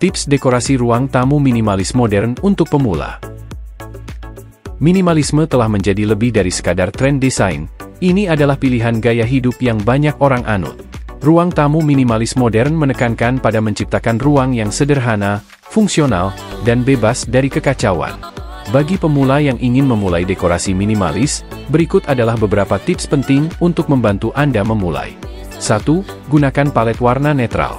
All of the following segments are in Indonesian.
Tips dekorasi ruang tamu minimalis modern untuk pemula. Minimalisme telah menjadi lebih dari sekadar tren desain. Ini adalah pilihan gaya hidup yang banyak orang anut. Ruang tamu minimalis modern menekankan pada menciptakan ruang yang sederhana, fungsional, dan bebas dari kekacauan. Bagi pemula yang ingin memulai dekorasi minimalis, berikut adalah beberapa tips penting untuk membantu Anda memulai. 1. Gunakan palet warna netral.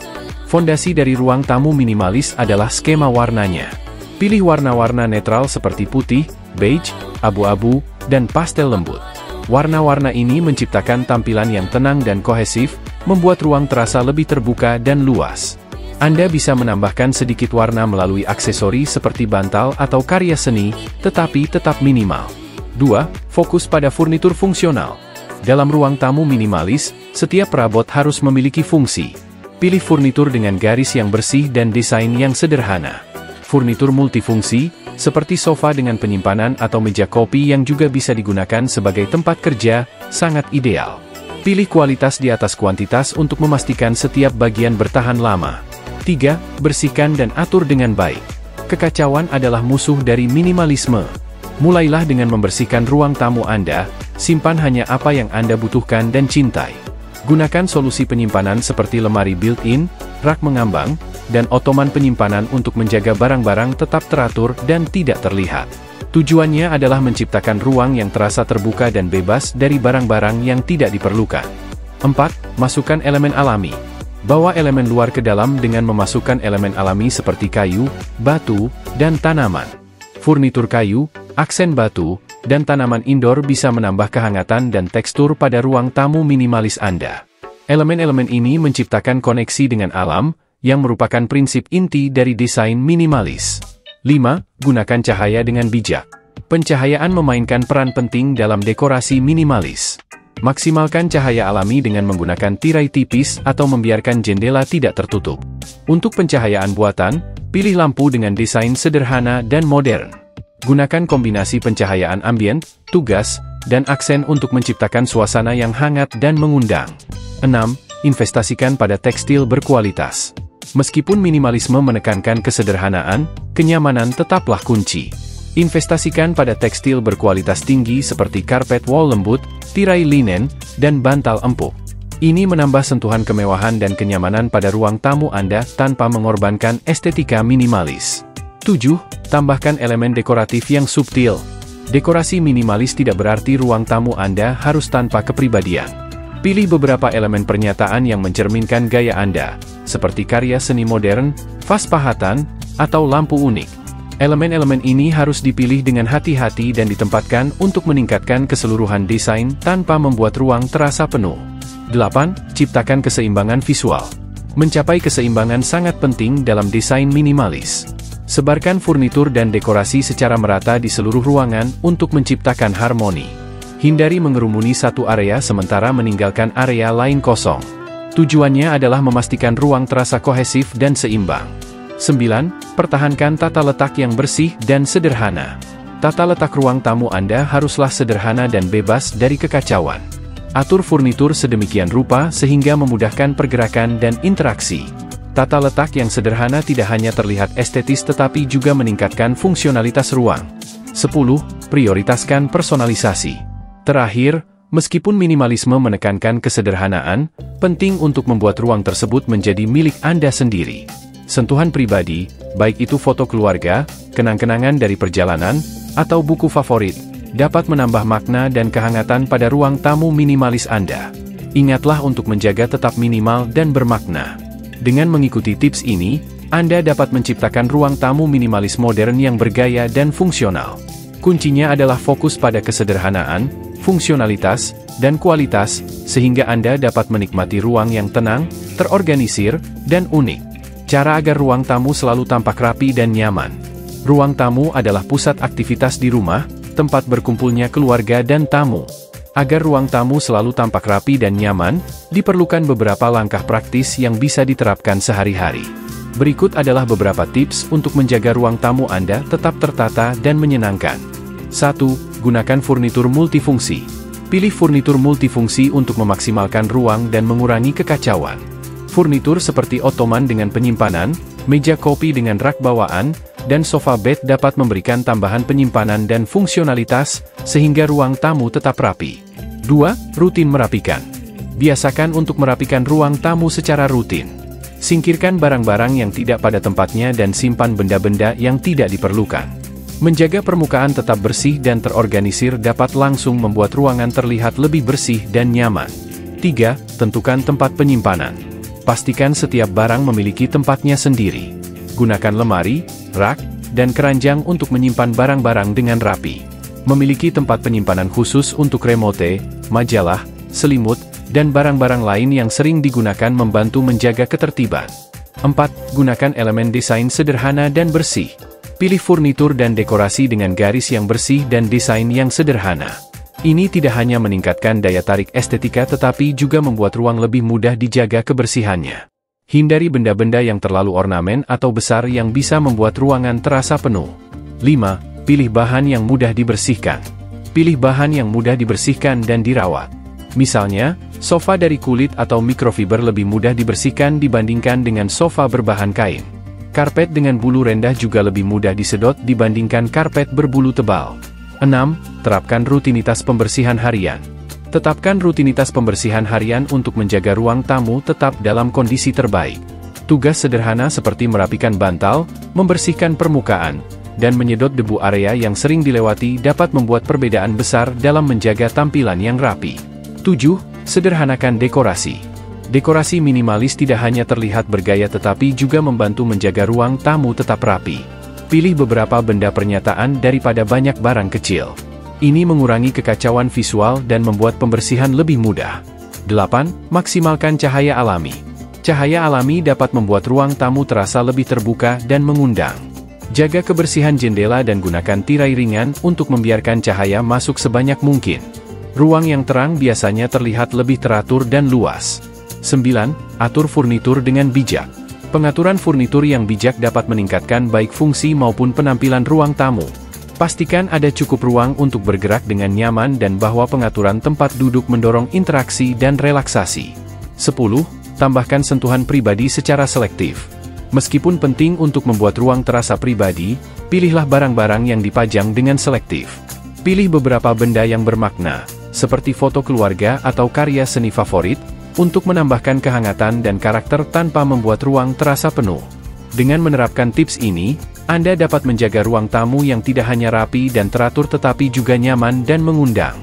Fondasi dari ruang tamu minimalis adalah skema warnanya. Pilih warna-warna netral seperti putih, beige, abu-abu, dan pastel lembut. Warna-warna ini menciptakan tampilan yang tenang dan kohesif, membuat ruang terasa lebih terbuka dan luas. Anda bisa menambahkan sedikit warna melalui aksesori seperti bantal atau karya seni, tetapi tetap minimal. 2. Fokus pada furnitur fungsional. Dalam ruang tamu minimalis, setiap perabot harus memiliki fungsi. Pilih furnitur dengan garis yang bersih dan desain yang sederhana. Furnitur multifungsi, seperti sofa dengan penyimpanan atau meja kopi yang juga bisa digunakan sebagai tempat kerja, sangat ideal. Pilih kualitas di atas kuantitas untuk memastikan setiap bagian bertahan lama. 3. Bersihkan dan atur dengan baik. Kekacauan adalah musuh dari minimalisme. Mulailah dengan membersihkan ruang tamu Anda, simpan hanya apa yang Anda butuhkan dan cintai. Gunakan solusi penyimpanan seperti lemari built-in, rak mengambang, dan ottoman penyimpanan untuk menjaga barang-barang tetap teratur dan tidak terlihat. Tujuannya adalah menciptakan ruang yang terasa terbuka dan bebas dari barang-barang yang tidak diperlukan. 4. Masukkan elemen alami. Bawa elemen luar ke dalam dengan memasukkan elemen alami seperti kayu, batu, dan tanaman. Furnitur kayu, aksen batu, dan tanaman indoor bisa menambah kehangatan dan tekstur pada ruang tamu minimalis Anda. Elemen-elemen ini menciptakan koneksi dengan alam, yang merupakan prinsip inti dari desain minimalis. 5. Gunakan cahaya dengan bijak. Pencahayaan memainkan peran penting dalam dekorasi minimalis. Maksimalkan cahaya alami dengan menggunakan tirai tipis atau membiarkan jendela tidak tertutup. Untuk pencahayaan buatan, pilih lampu dengan desain sederhana dan modern. Gunakan kombinasi pencahayaan ambient, tugas, dan aksen untuk menciptakan suasana yang hangat dan mengundang. 6. Investasikan pada tekstil berkualitas. Meskipun minimalisme menekankan kesederhanaan, kenyamanan tetaplah kunci. Investasikan pada tekstil berkualitas tinggi seperti karpet wol lembut, tirai linen, dan bantal empuk. Ini menambah sentuhan kemewahan dan kenyamanan pada ruang tamu Anda tanpa mengorbankan estetika minimalis. 7. Tambahkan elemen dekoratif yang subtil. Dekorasi minimalis tidak berarti ruang tamu Anda harus tanpa kepribadian. Pilih beberapa elemen pernyataan yang mencerminkan gaya Anda, seperti karya seni modern, vas pahatan, atau lampu unik. Elemen-elemen ini harus dipilih dengan hati-hati dan ditempatkan untuk meningkatkan keseluruhan desain tanpa membuat ruang terasa penuh. 8. Ciptakan keseimbangan visual. Mencapai keseimbangan sangat penting dalam desain minimalis. Sebarkan furnitur dan dekorasi secara merata di seluruh ruangan untuk menciptakan harmoni. Hindari mengerumuni satu area sementara meninggalkan area lain kosong. Tujuannya adalah memastikan ruang terasa kohesif dan seimbang. 9. Pertahankan tata letak yang bersih dan sederhana. Tata letak ruang tamu Anda haruslah sederhana dan bebas dari kekacauan. Atur furnitur sedemikian rupa sehingga memudahkan pergerakan dan interaksi. Tata letak yang sederhana tidak hanya terlihat estetis tetapi juga meningkatkan fungsionalitas ruang. 10. Prioritaskan personalisasi. Terakhir, meskipun minimalisme menekankan kesederhanaan, penting untuk membuat ruang tersebut menjadi milik Anda sendiri. Sentuhan pribadi, baik itu foto keluarga, kenang-kenangan dari perjalanan, atau buku favorit, dapat menambah makna dan kehangatan pada ruang tamu minimalis Anda. Ingatlah untuk menjaga tetap minimal dan bermakna. Dengan mengikuti tips ini, Anda dapat menciptakan ruang tamu minimalis modern yang bergaya dan fungsional. Kuncinya adalah fokus pada kesederhanaan, fungsionalitas, dan kualitas, sehingga Anda dapat menikmati ruang yang tenang, terorganisir, dan unik. Cara agar ruang tamu selalu tampak rapi dan nyaman. Ruang tamu adalah pusat aktivitas di rumah, tempat berkumpulnya keluarga dan tamu. Agar ruang tamu selalu tampak rapi dan nyaman, diperlukan beberapa langkah praktis yang bisa diterapkan sehari-hari. Berikut adalah beberapa tips untuk menjaga ruang tamu Anda tetap tertata dan menyenangkan. 1. Gunakan furnitur multifungsi. Pilih furnitur multifungsi untuk memaksimalkan ruang dan mengurangi kekacauan. Furnitur seperti ottoman dengan penyimpanan, Meja kopi dengan rak bawaan, dan sofa bed dapat memberikan tambahan penyimpanan dan fungsionalitas, sehingga ruang tamu tetap rapi. 2. Rutin merapikan. Biasakan untuk merapikan ruang tamu secara rutin. Singkirkan barang-barang yang tidak pada tempatnya dan simpan benda-benda yang tidak diperlukan. Menjaga permukaan tetap bersih dan terorganisir dapat langsung membuat ruangan terlihat lebih bersih dan nyaman. 3. Tentukan tempat penyimpanan. Pastikan setiap barang memiliki tempatnya sendiri. Gunakan lemari, rak, dan keranjang untuk menyimpan barang-barang dengan rapi. Memiliki tempat penyimpanan khusus untuk remote, majalah, selimut, dan barang-barang lain yang sering digunakan membantu menjaga ketertiban. 4. Gunakan elemen desain sederhana dan bersih. Pilih furnitur dan dekorasi dengan garis yang bersih dan desain yang sederhana. Ini tidak hanya meningkatkan daya tarik estetika tetapi juga membuat ruang lebih mudah dijaga kebersihannya. Hindari benda-benda yang terlalu ornamen atau besar yang bisa membuat ruangan terasa penuh. 5. Pilih bahan yang mudah dibersihkan. Pilih bahan yang mudah dibersihkan dan dirawat. Misalnya, sofa dari kulit atau mikrofiber lebih mudah dibersihkan dibandingkan dengan sofa berbahan kain. Karpet dengan bulu rendah juga lebih mudah disedot dibandingkan karpet berbulu tebal. 6. Terapkan rutinitas pembersihan harian. Tetapkan rutinitas pembersihan harian untuk menjaga ruang tamu tetap dalam kondisi terbaik. Tugas sederhana seperti merapikan bantal, membersihkan permukaan, dan menyedot debu area yang sering dilewati dapat membuat perbedaan besar dalam menjaga tampilan yang rapi. 7. Sederhanakan dekorasi. Dekorasi minimalis tidak hanya terlihat bergaya tetapi juga membantu menjaga ruang tamu tetap rapi. Pilih beberapa benda pernyataan daripada banyak barang kecil. Ini mengurangi kekacauan visual dan membuat pembersihan lebih mudah. 8. Maksimalkan cahaya alami. Cahaya alami dapat membuat ruang tamu terasa lebih terbuka dan mengundang. Jaga kebersihan jendela dan gunakan tirai ringan untuk membiarkan cahaya masuk sebanyak mungkin. Ruang yang terang biasanya terlihat lebih teratur dan luas. 9. Atur furnitur dengan bijak. Pengaturan furnitur yang bijak dapat meningkatkan baik fungsi maupun penampilan ruang tamu. Pastikan ada cukup ruang untuk bergerak dengan nyaman dan bahwa pengaturan tempat duduk mendorong interaksi dan relaksasi. 10. Tambahkan sentuhan pribadi secara selektif. Meskipun penting untuk membuat ruang terasa pribadi, pilihlah barang-barang yang dipajang dengan selektif. Pilih beberapa benda yang bermakna, seperti foto keluarga atau karya seni favorit, untuk menambahkan kehangatan dan karakter tanpa membuat ruang terasa penuh. Dengan menerapkan tips ini, Anda dapat menjaga ruang tamu yang tidak hanya rapi dan teratur tetapi juga nyaman dan mengundang.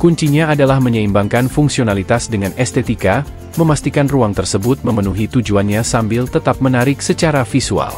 Kuncinya adalah menyeimbangkan fungsionalitas dengan estetika, memastikan ruang tersebut memenuhi tujuannya sambil tetap menarik secara visual.